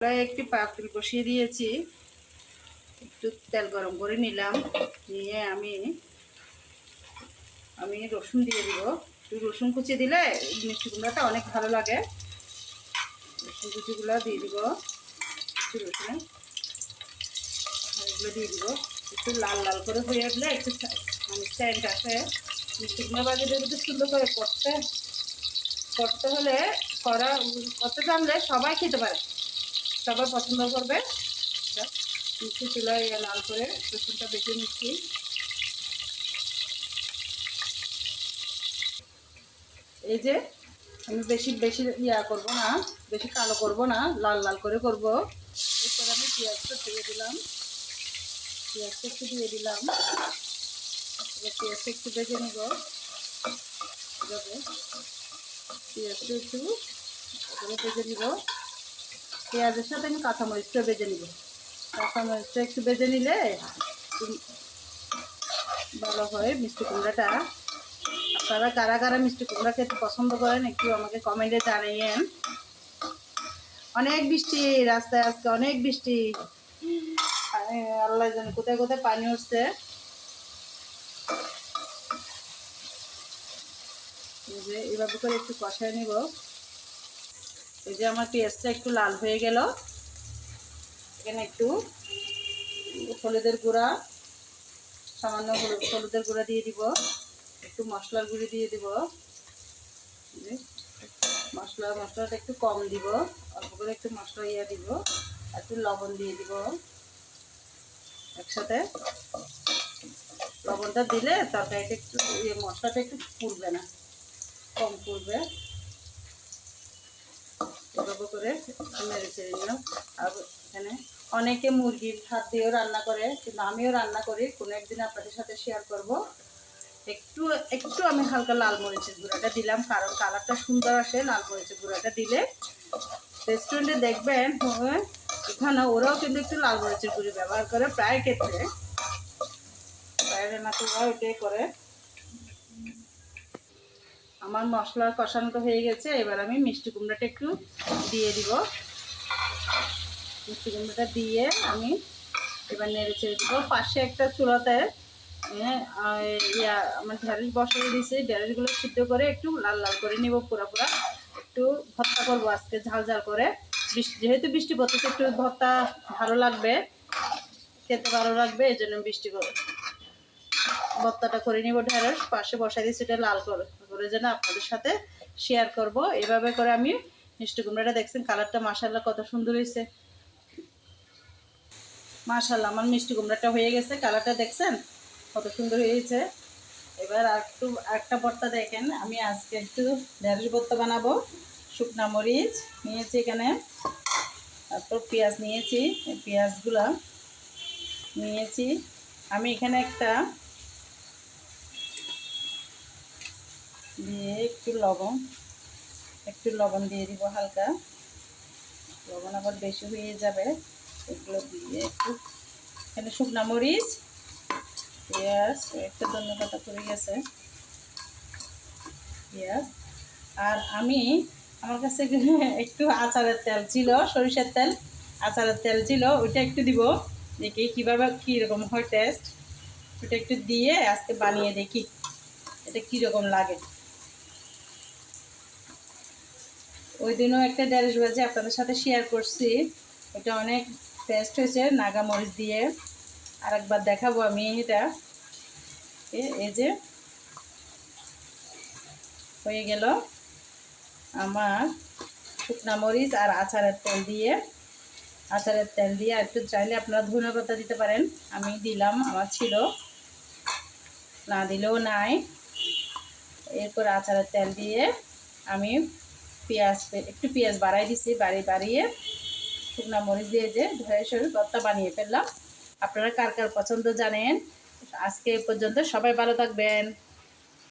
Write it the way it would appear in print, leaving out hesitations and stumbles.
প্রায় একটি পাতিল বসিয়ে দিয়েছি, একটু তেল গরম করে নিলাম। নিয়ে আমি রসুন দিয়ে দিব। একটু রসুন কুচি দিলে মিষ্টি কুমড়াটা অনেক ভালো লাগে। রসুন কুচিগুলো দিয়ে দিব, একটু রসুন এগুলো দিয়ে দিব। একটু লাল লাল করে হয়ে গেলে একটু মানে সেন্ট আসে। মিষ্টি কুমড়া বাজিয়ে যদি সুন্দর করে করতে হলে করতে জানলে সবাই খেতে পারে, সবাই পছন্দ করবে। মিষ্টি চুলায় লাল করে রসুনটা বেটে নিচ্ছি। এই যে আমি বেশি বেশি করব না, বেশি কালো করব না, লাল লাল করে করব। এরপর আমি পেঁয়াজটা দিয়ে দিলাম, পেঁয়াজটা একটু দিয়ে দিলাম। এবার পেঁয়াজটা একটু ভেজে নেব। এভাবে পেঁয়াজটা একটু ভেজে নিব। পেঁয়াজের সাথে আমি কাঁচামরিচটা ভেজে নিব। কাঁচামরিচটা একটু ভেজে নিলে ভালো হয় মিষ্টি কুমড়াটা। আপনারা কারা কারা মিষ্টি কুমড়া খেতে পছন্দ করেন একটু আমাকে কমেন্টে জানাইয়েন। অনেক বৃষ্টি, রাস্তায় আজকে অনেক বৃষ্টি। আল্লাহ জানে কোথায় কোথায় পানি উঠছে। এই যে এভাবে করে একটু কষায় নিব। এই যে আমার পেঁয়াজটা একটু লাল হয়ে গেল। এখানে একটু হলুদের গুঁড়া, সামান্য হলুদের গুঁড়া দিয়ে দিব। একটু মশলার গুঁড়ি দিয়ে দিব। মশলাটা একটু কম দিব, অল্প করে একটু মশলা দিব। একটু লবণ দিয়ে দিব একসাথে। লবণটা দিলে তরকারিটা একটু মশলাটা একটু পুড়বে না, কম পুড়বে। এভাবে করে নেড়ে চেড়ে নিলাম। আর এখানে অনেকে মুরগির হাত দিয়েও রান্না করে, কিন্তু আমিও রান্না করি, কোনো একদিন আপনাদের সাথে শেয়ার করব। একটু একটু আমি হালকা লাল মরিচের গুঁড়াটা দিলাম, কারণ কালারটা সুন্দর আসে লাল মরিচের গুঁড়াটা দিলে। রেস্টুরেন্টে দেখবেন এখানে ওরাও কিন্তু একটু লাল মরিচের গুঁড়ি ব্যবহার করে প্রায় ক্ষেত্রে, প্রায় রান্নাতে ওরা ওইটাই করে। আমার মশলার কষানোটা হয়ে গেছে। এবার আমি মিষ্টি কুমড়াটা একটু দিয়ে দিব। মিষ্টি কুমড়াটা দিয়ে আমি এবার নেড়ে চেড়ে দিব। পাশে একটা চুলাতে আমার ঢেঁড়স বসিয়ে দিয়েছি। ঢেঁড়সগুলো সিদ্ধ করে একটু লাল লাল করে নিব, পুরা একটু ভর্তা করবো আজকে ঝাল ঝাল করে। যেহেতু বৃষ্টি পড়তেছে একটু ভর্তা ভালো লাগবে, খেতে ভালো লাগবে, এই জন্য ভর্তাটা করে নিব। ঢেঁড়স পাশে বসাই দিয়েছি, এটা লাল করে যেন আপনাদের সাথে শেয়ার করব। এভাবে করে আমি মিষ্টি কুমড়াটা দেখছেন কালারটা মাশাআল্লাহ কত সুন্দর হয়েছে। মাশাআল্লাহ আমার মিষ্টি কুমড়াটা হয়ে গেছে, কালারটা দেখছেন কত সুন্দর হয়েছে। এবার একটা ভর্তা দেখেন, আমি আজকে একটু ঢেঁড়স ভর্তা বানাবো। শুকনা মরিচ নিয়েছি এখানে, তারপর পেঁয়াজ নিয়েছি, এই পেঁয়াজগুলা নিয়েছি আমি এখানে একটা দিয়ে একটু লবণ দিয়ে দিব হালকা। লবণ আবার বেশি হয়ে যাবে, এগুলো দিয়ে একটু এখানে শুকনা মরিচ, পেঁয়াজ, একটা ধন্যবাদ পড়ে গেছে পেঁয়াজ। আর আমার কাছে একটু আচারের তেল ছিল, সরিষার তেল, আচারের তেল ছিল, ওইটা একটু দিব। দেখি কীভাবে কীরকম হয় টেস্ট, ওইটা একটু দিয়ে আজকে বানিয়ে দেখি এটা কীরকম লাগে। ওই দিনও একটা ঢেঁড়স ভাজি আপনাদের সাথে শেয়ার করছি, এটা অনেক টেস্ট হয়েছে নাগা মরিচ দিয়ে। আর একবার দেখাবো আমি এটা। এই যে হয়ে গেল আমার শুকনা মরিচ আর আচারের তেল দিয়ে একটু চাইলে আপনারা ধনে পাতা দিতে পারেন, আমি দিলাম, আমার ছিল, না দিলেও নাই। এরপর আচারের তেল দিয়ে আমি একটু পেঁয়াজ বাড়াই দিছি, বাড়িয়ে শুকনা মরিচ দিয়ে যে ঢেঁড়সের ভর্তা বানিয়ে ফেললাম। আপনারা কার কার পছন্দ জানেন। আজকে এ পর্যন্ত, সবাই ভালো থাকবেন।